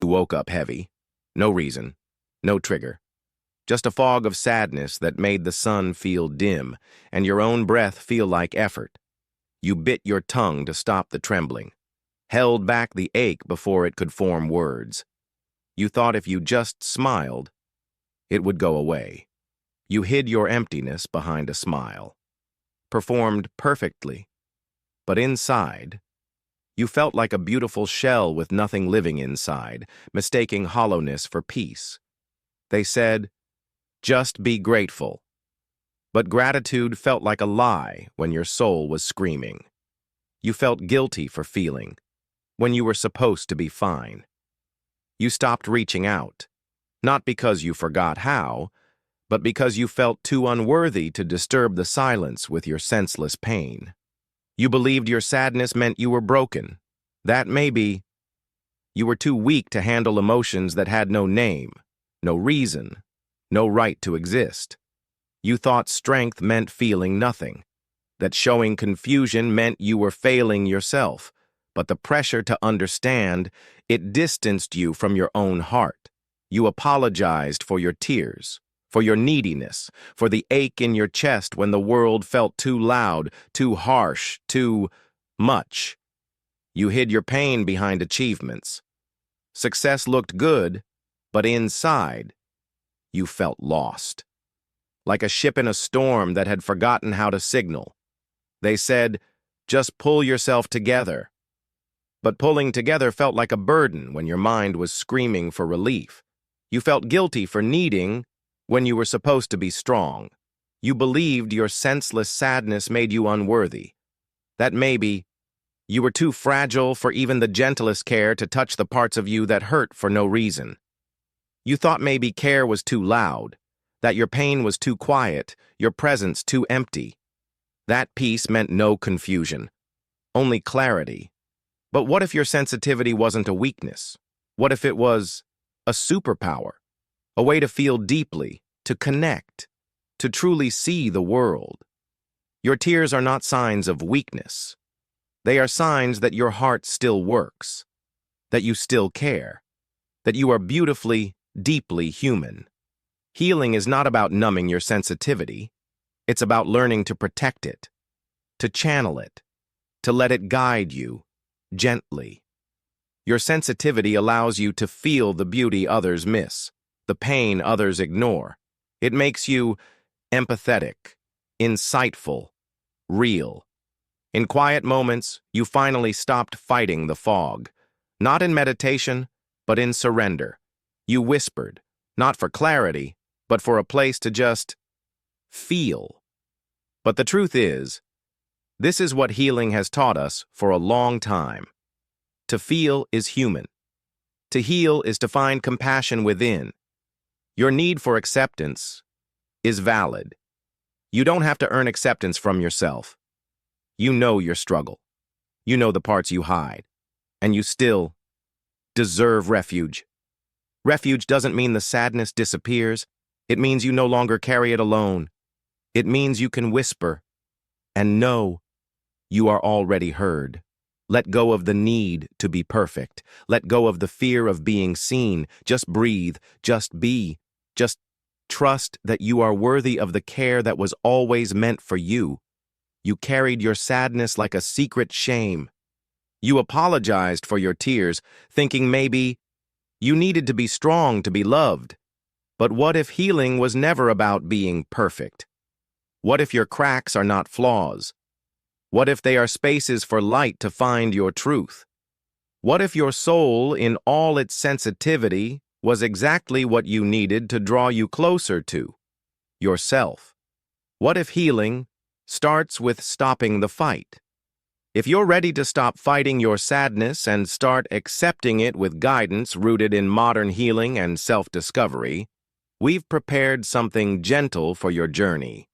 woke up heavy. No reason, no trigger. Just a fog of sadness that made the sun feel dim and your own breath feel like effort. You bit your tongue to stop the trembling, held back the ache before it could form words. You thought if you just smiled, it would go away. You hid your emptiness behind a smile. Performed perfectly. But inside, you felt like a beautiful shell with nothing living inside, mistaking hollowness for peace. They said, just be grateful. But gratitude felt like a lie when your soul was screaming. You felt guilty for feeling, when you were supposed to be fine. You stopped reaching out, not because you forgot how, but because you felt too unworthy to disturb the silence with your senseless pain. You believed your sadness meant you were broken. That maybe you were too weak to handle emotions that had no name, no reason, no right to exist. You thought strength meant feeling nothing, that showing confusion meant you were failing yourself, but the pressure to understand, it distanced you from your own heart. You apologized for your tears, for your neediness, for the ache in your chest when the world felt too loud, too harsh, too much. You hid your pain behind achievements. Success looked good, but inside, you felt lost. Like a ship in a storm that had forgotten how to signal. They said, just pull yourself together. But pulling together felt like a burden when your mind was screaming for relief. You felt guilty for needing when you were supposed to be strong. You believed your senseless sadness made you unworthy. That maybe you were too fragile for even the gentlest care to touch the parts of you that hurt for no reason. You thought maybe care was too loud, that your pain was too quiet, your presence too empty. That peace meant no confusion, only clarity. But what if your sensitivity wasn't a weakness? What if it was a superpower? A way to feel deeply, to connect, to truly see the world. Your tears are not signs of weakness. They are signs that your heart still works, that you still care, that you are beautifully, deeply human. Healing is not about numbing your sensitivity. It's about learning to protect it, to channel it, to let it guide you gently. Your sensitivity allows you to feel the beauty others miss, the pain others ignore. It makes you empathetic, insightful, real. In quiet moments, you finally stopped fighting the fog. Not in meditation, but in surrender. You whispered, not for clarity, but for a place to just feel. But the truth is, this is what healing has taught us for a long time. To feel is human. To heal is to find compassion within. Your need for acceptance is valid. You don't have to earn acceptance from yourself. You know your struggle. You know the parts you hide. And you still deserve refuge. Refuge doesn't mean the sadness disappears. It means you no longer carry it alone. It means you can whisper and know you are already heard. Let go of the need to be perfect. Let go of the fear of being seen. Just breathe. Just be. Just trust that you are worthy of the care that was always meant for you. You carried your sadness like a secret shame. You apologized for your tears, thinking maybe you needed to be strong to be loved. But what if healing was never about being perfect? What if your cracks are not flaws? What if they are spaces for light to find your truth? What if your soul, in all its sensitivity, was exactly what you needed to draw you closer to yourself? What if healing starts with stopping the fight? If you're ready to stop fighting your sadness and start accepting it with guidance rooted in modern healing and self-discovery, we've prepared something gentle for your journey.